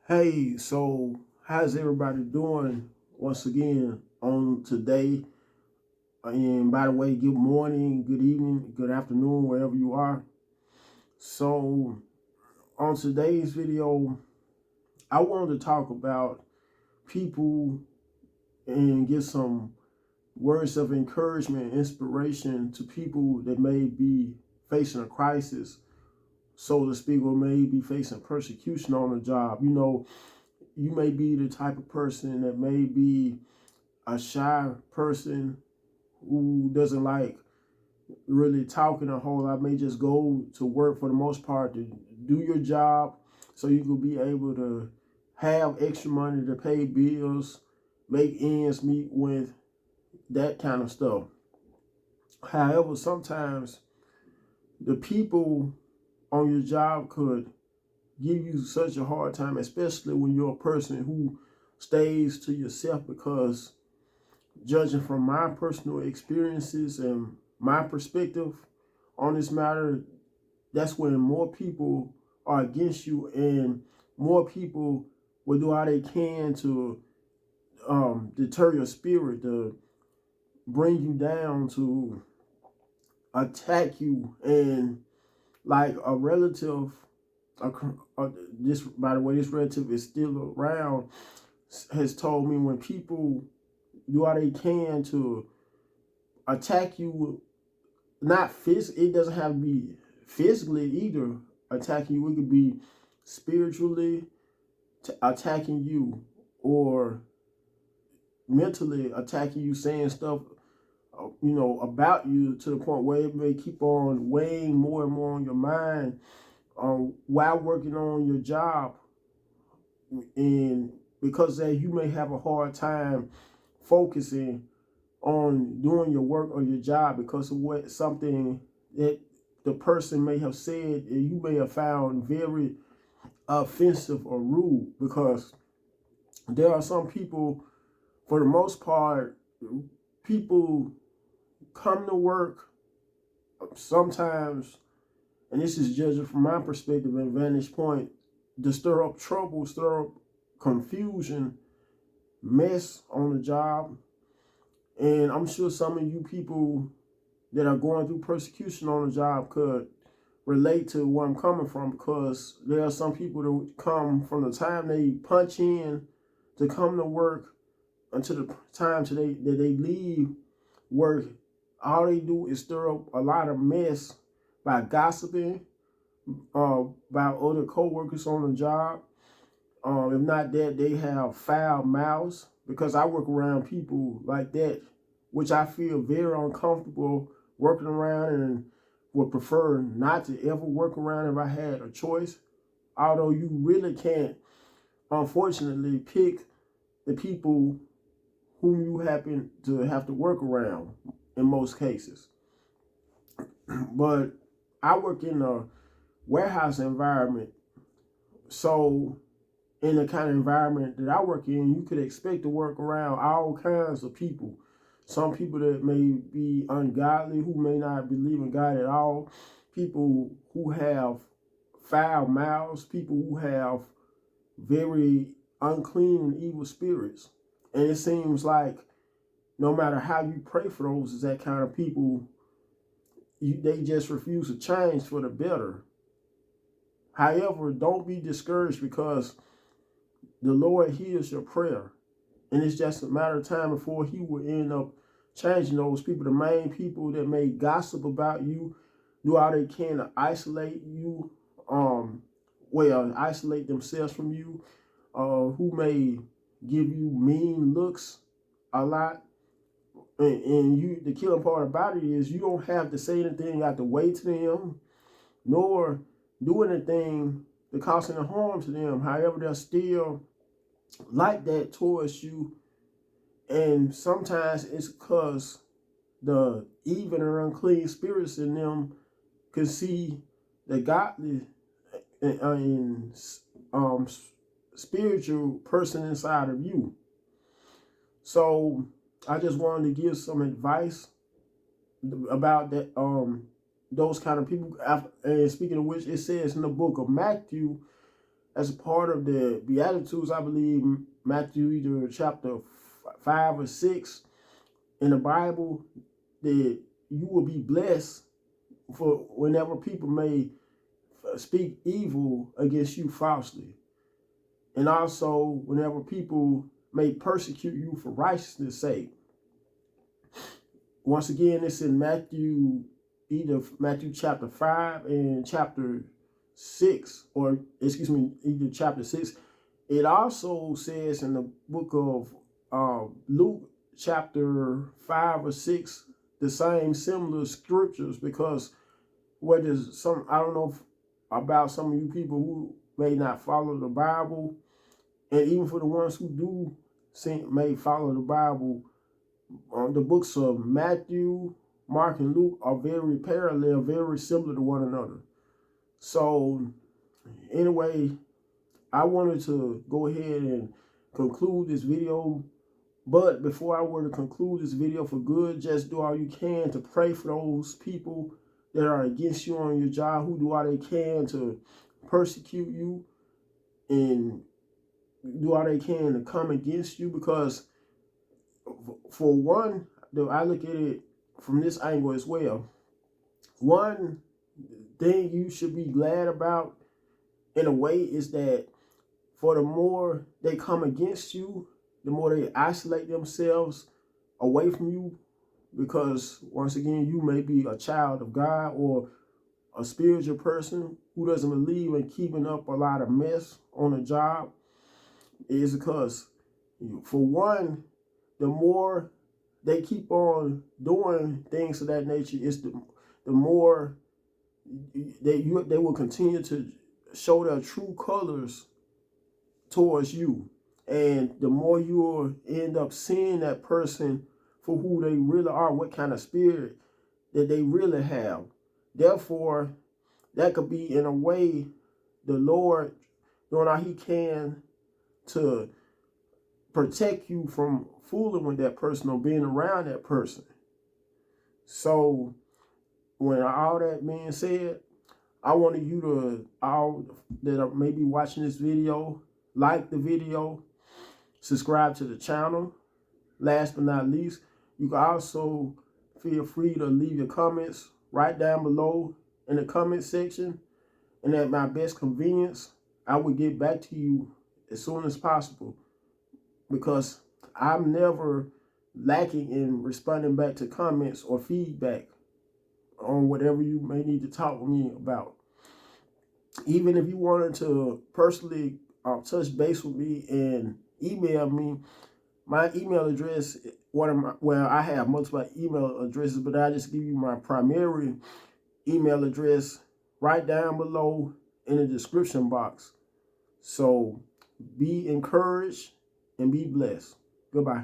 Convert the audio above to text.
Hey, so how's everybody doing once again on today? And by the way, good morning, good evening, good afternoon, wherever you are. So on today's video, I wanted to talk about people and give some words of encouragement and inspiration to people that may be facing a crisis, so to speak, or may be facing persecution on the job. You may be the type of person that may be a shy person who doesn't like really talking a whole lot, may just go to work for the most part to do your job so you could be able to have extra money to pay bills, make ends meet with that kind of stuff. However, sometimes the people on your job could give you such a hard time, especially when you're a person who stays to yourself, because judging from my personal experiences and my perspective on this matter, that's when more people are against you and more people will do all they can to deter your spirit, to bring you down, to attack you. And like a relative, a, this, by the way, this relative is still around, has told me when people do all they can to attack you, not physically, it doesn't have to be physically either attacking you. It could be spiritually attacking you, or mentally attacking you, saying stuff, about you, to the point where it may keep on weighing more and more on your mind while working on your job. And because that, you may have a hard time focusing on doing your work or your job because of what something that the person may have said, and you may have found very offensive or rude. Because there are some people, for the most part, people come to work sometimes, and this is judging from my perspective and vantage point, to stir up trouble, stir up confusion, mess on the job. And I'm sure some of you people that are going through persecution on the job could relate to where I'm coming from, because there are some people that come from the time they punch in to come to work until the time that they leave work. All they do is stir up a lot of mess by gossiping about other co-workers on the job. If not that, they have foul mouths, because I work around people like that, which I feel very uncomfortable working around, and would prefer not to ever work around if I had a choice. Although you really can't, unfortunately, pick the people whom you happen to have to work around in most cases. But I work in a warehouse environment, so in the kind of environment that I work in, you could expect to work around all kinds of people. Some people that may be ungodly, who may not believe in God at all, people who have foul mouths, people who have very unclean and evil spirits. And it seems like no matter how you pray for those that kind of people, they just refuse to change for the better. However, don't be discouraged, because the Lord hears your prayer. And it's just a matter of time before he will end up changing those people. The main people that may gossip about you, do all they can to isolate you, isolate themselves from you, who may give you mean looks a lot. And you, the killing part about it is you don't have to say anything, you have to wait to them, nor do anything to cause any harm to them. However, they're still like that towards you. And sometimes it's because the evil or unclean spirits in them can see the godly and spiritual person inside of you. So I just wanted to give some advice about that, those kind of people. And speaking of which, it says in the book of Matthew, as a part of the Beatitudes, I believe Matthew either chapter 5 or 6 in the Bible, that you will be blessed for whenever people may speak evil against you falsely. And also whenever people may persecute you for righteousness' sake. Once again, it's in Matthew chapter 5 and chapter 6, or excuse me, either chapter 6. It also says in the book of Luke chapter 5 or 6, the same similar scriptures, because what is some, I don't know about some of you people who may not follow the Bible, and even for the ones who do may follow the Bible, the books of Matthew, Mark, and Luke are very parallel, very similar to one another. So anyway, I wanted to go ahead and conclude this video. But before I were to conclude this video for good, just do all you can to pray for those people that are against you on your job, who do all they can to persecute you, and do all they can to come against you. Because for one, I look at it from this angle as well. One thing you should be glad about, in a way, is that for the more they come against you, the more they isolate themselves away from you, because once again, you may be a child of God or a spiritual person who doesn't believe in keeping up a lot of mess on a job. Is because, for one, the more they keep on doing things of that nature, is the more they will continue to show their true colors towards you. And the more you will end up seeing that person for who they really are, what kind of spirit that they really have. Therefore, that could be, in a way, the Lord doing all he can to protect you from fooling with that person or being around that person. So when all that being said, I wanted you to, all that are maybe watching this video, like the video, subscribe to the channel. Last but not least, you can also feel free to leave your comments right down below in the comment section. And at my best convenience, I will get back to you as soon as possible, because I'm never lacking in responding back to comments or feedback on whatever you may need to talk with me about. Even if you wanted to personally touch base with me and email me, my email address, I have multiple email addresses, but I just give you my primary email address right down below in the description box. So be encouraged and be blessed. Goodbye.